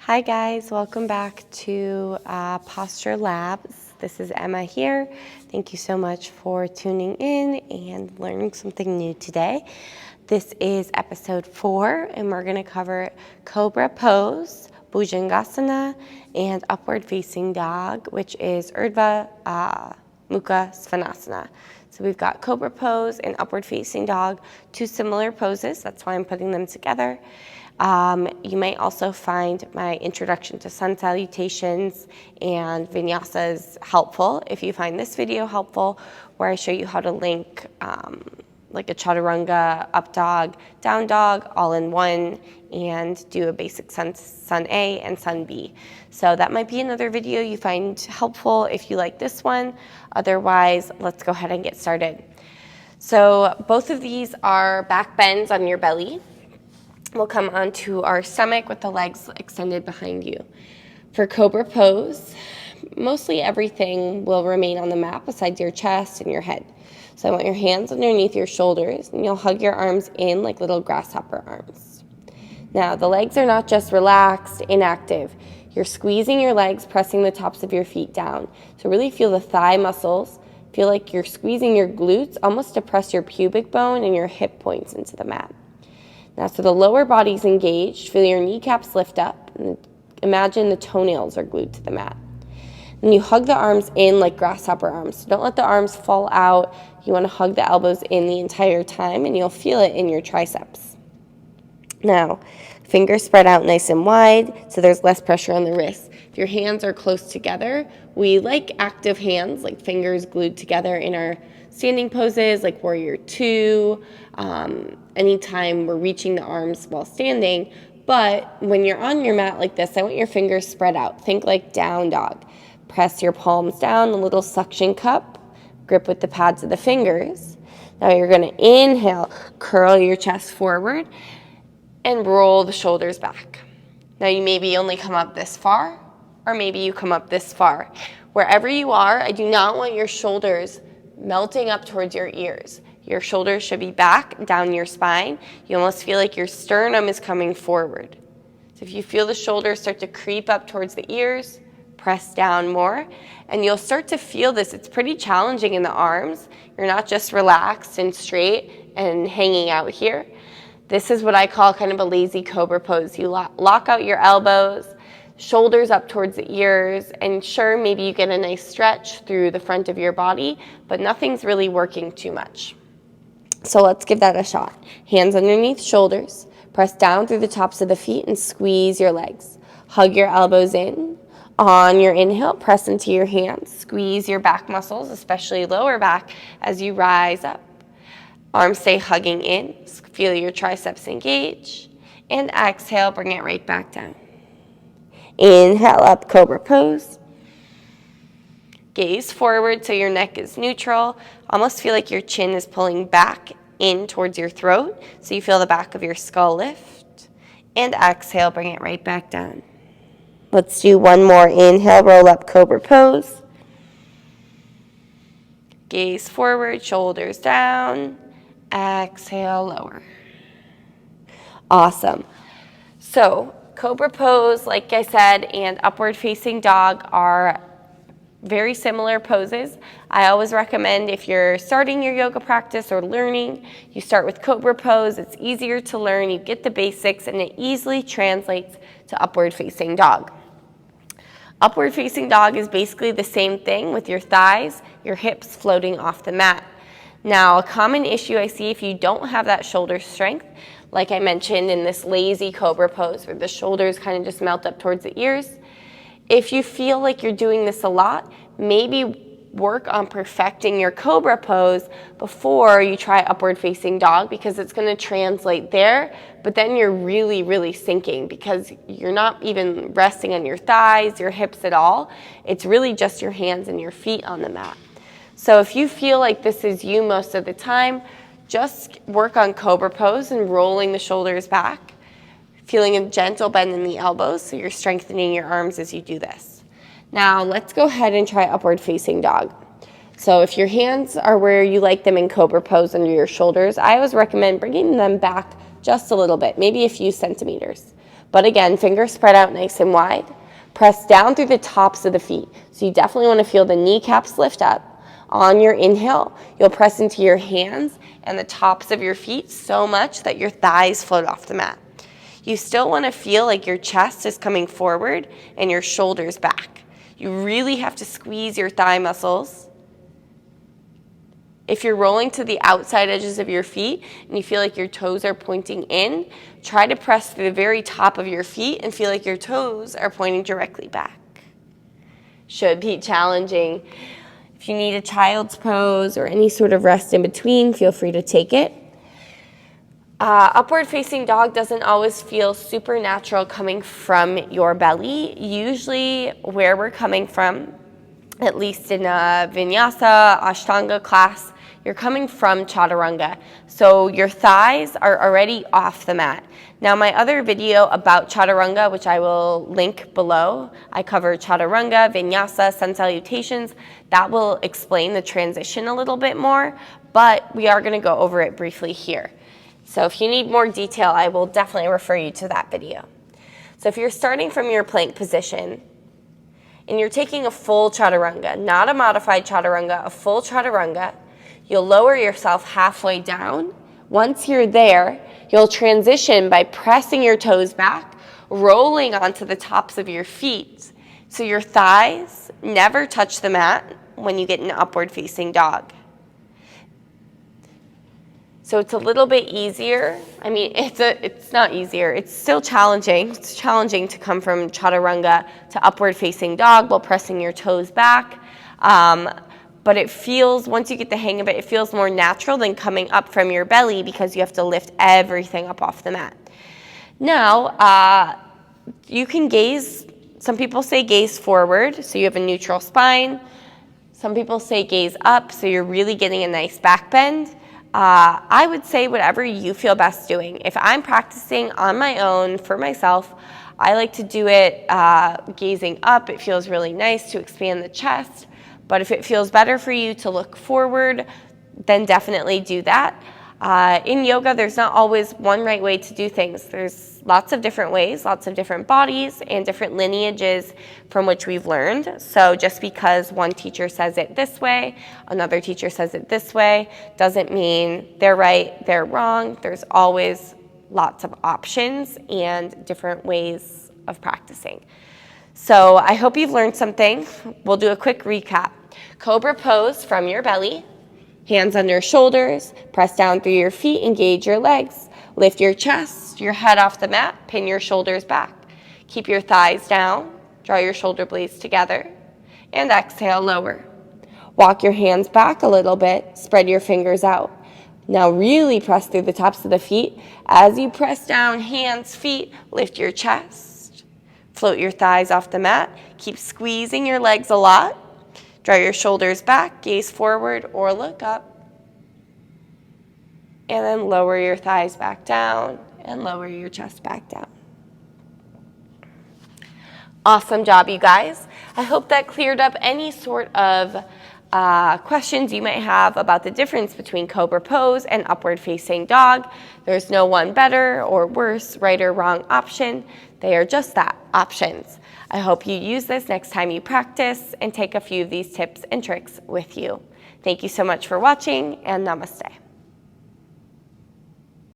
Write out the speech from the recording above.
Hi guys, welcome back to Posture Labs. This is Emma here. Thank you so much for tuning in and learning something new today. This is episode 4 and we're going to cover Cobra pose, bhujangasana, and upward facing dog, which is urdhva, mukha, svanasana. So we've got Cobra pose and upward facing dog, two similar poses. That's why I'm putting them together. You may also find my introduction to sun salutations and vinyasas helpful if you find this video helpful, where I show you how to link like a chaturanga, up dog, down dog, all in one, and do a basic sun A and sun B. So that might be another video you find helpful if you like this one. Otherwise, let's go ahead and get started. So both of these are back bends on your belly. We'll come onto our stomach with the legs extended behind you. For Cobra pose, mostly everything will remain on the mat besides your chest and your head. So I want your hands underneath your shoulders, and you'll hug your arms in like little grasshopper arms. Now, the legs are not just relaxed, inactive. You're squeezing your legs, pressing the tops of your feet down. So really feel the thigh muscles. Feel like you're squeezing your glutes, almost to press your pubic bone and your hip points into the mat. Now, so the lower body's engaged. Feel your kneecaps lift up. And imagine the toenails are glued to the mat. And you hug the arms in like grasshopper arms. So don't let the arms fall out. You want to hug the elbows in the entire time, and you'll feel it in your triceps. Now, fingers spread out nice and wide, so there's less pressure on the wrists. If your hands are close together, we like active hands, like fingers glued together in our standing poses, like warrior two, anytime we're reaching the arms while standing. But when you're on your mat like this, I want your fingers spread out. Think like down dog. Press your palms down, a little suction cup. Grip with the pads of the fingers. Now you're going to inhale, curl your chest forward, and roll the shoulders back. Now you maybe only come up this far, or maybe you come up this far. Wherever you are, I do not want your shoulders melting up towards your ears. Your shoulders should be back, down your spine. You almost feel like your sternum is coming forward. So if you feel the shoulders start to creep up towards the ears, press down more, and you'll start to feel this. It's pretty challenging in the arms. You're not just relaxed and straight and hanging out here. This is what I call kind of a lazy cobra pose. You lock out your elbows, shoulders up towards the ears, and sure, maybe you get a nice stretch through the front of your body, but nothing's really working too much. So let's give that a shot. Hands underneath shoulders, press down through the tops of the feet and squeeze your legs. Hug your elbows in. On your inhale, press into your hands. Squeeze your back muscles, especially lower back, as you rise up. Arms stay hugging in. Feel your triceps engage. And exhale, bring it right back down. Inhale up, Cobra pose. Gaze forward so your neck is neutral. Almost feel like your chin is pulling back in towards your throat. So you feel the back of your skull lift. And exhale, bring it right back down. Let's do one more. Inhale, roll up, Cobra pose. Gaze forward, shoulders down. Exhale, lower. Awesome. So Cobra pose, like I said, and upward facing dog are very similar poses. I always recommend if you're starting your yoga practice or learning, you start with Cobra pose. It's easier to learn. You get the basics, and it easily translates to upward facing dog. Upward facing dog is basically the same thing with your thighs, your hips floating off the mat. Now, a common issue I see if you don't have that shoulder strength, like I mentioned in this lazy cobra pose where the shoulders kind of just melt up towards the ears, if you feel like you're doing this a lot, maybe work on perfecting your cobra pose before you try upward facing dog, because it's going to translate there, but then you're really, really sinking because you're not even resting on your thighs, your hips at all. It's really just your hands and your feet on the mat. So if you feel like this is you most of the time, just work on cobra pose and rolling the shoulders back, feeling a gentle bend in the elbows so you're strengthening your arms as you do this. Now let's go ahead and try upward facing dog. So if your hands are where you like them in cobra pose under your shoulders, I always recommend bringing them back just a little bit, maybe a few centimeters. But again, fingers spread out nice and wide. Press down through the tops of the feet. So you definitely want to feel the kneecaps lift up. On your inhale, you'll press into your hands and the tops of your feet so much that your thighs float off the mat. You still want to feel like your chest is coming forward and your shoulders back. You really have to squeeze your thigh muscles. If you're rolling to the outside edges of your feet and you feel like your toes are pointing in, try to press through the very top of your feet and feel like your toes are pointing directly back. Should be challenging. If you need a child's pose or any sort of rest in between, feel free to take it. Upward facing dog doesn't always feel super natural coming from your belly. Usually where we're coming from, at least in a vinyasa, ashtanga class, you're coming from chaturanga. So your thighs are already off the mat. Now my other video about chaturanga, which I will link below, I cover chaturanga, vinyasa, sun salutations. That will explain the transition a little bit more, but we are gonna go over it briefly here. So if you need more detail, I will definitely refer you to that video. So if you're starting from your plank position and you're taking a full chaturanga, not a modified chaturanga, a full chaturanga, you'll lower yourself halfway down. Once you're there, you'll transition by pressing your toes back, rolling onto the tops of your feet. So your thighs never touch the mat when you get an upward facing dog. So it's a little bit easier. I mean, it's not easier. It's still challenging. It's challenging to come from chaturanga to upward facing dog while pressing your toes back. But it feels, once you get the hang of it, it feels more natural than coming up from your belly because you have to lift everything up off the mat. Now, you can gaze. Some people say gaze forward, so you have a neutral spine. Some people say gaze up, so you're really getting a nice back bend. I would say whatever you feel best doing. If I'm practicing on my own for myself, I like to do it gazing up. It feels really nice to expand the chest. But if it feels better for you to look forward, then definitely do that. In yoga, there's not always one right way to do things. There's lots of different ways, lots of different bodies, and different lineages from which we've learned. So just because one teacher says it this way, another teacher says it this way, doesn't mean they're right, they're wrong. There's always lots of options and different ways of practicing. So I hope you've learned something. We'll do a quick recap. Cobra pose from your belly. Hands under shoulders, press down through your feet, engage your legs. Lift your chest, your head off the mat, pin your shoulders back. Keep your thighs down, draw your shoulder blades together, and exhale, lower. Walk your hands back a little bit, spread your fingers out. Now really press through the tops of the feet. As you press down, hands, feet, lift your chest. Float your thighs off the mat. Keep squeezing your legs a lot. Draw your shoulders back, gaze forward or look up. And then lower your thighs back down and lower your chest back down. Awesome job, you guys. I hope that cleared up any sort of questions you might have about the difference between Cobra pose and upward facing dog. There's no one better or worse, right or wrong option. They are just that, options. I hope you use this next time you practice and take a few of these tips and tricks with you. Thank you so much for watching, and namaste.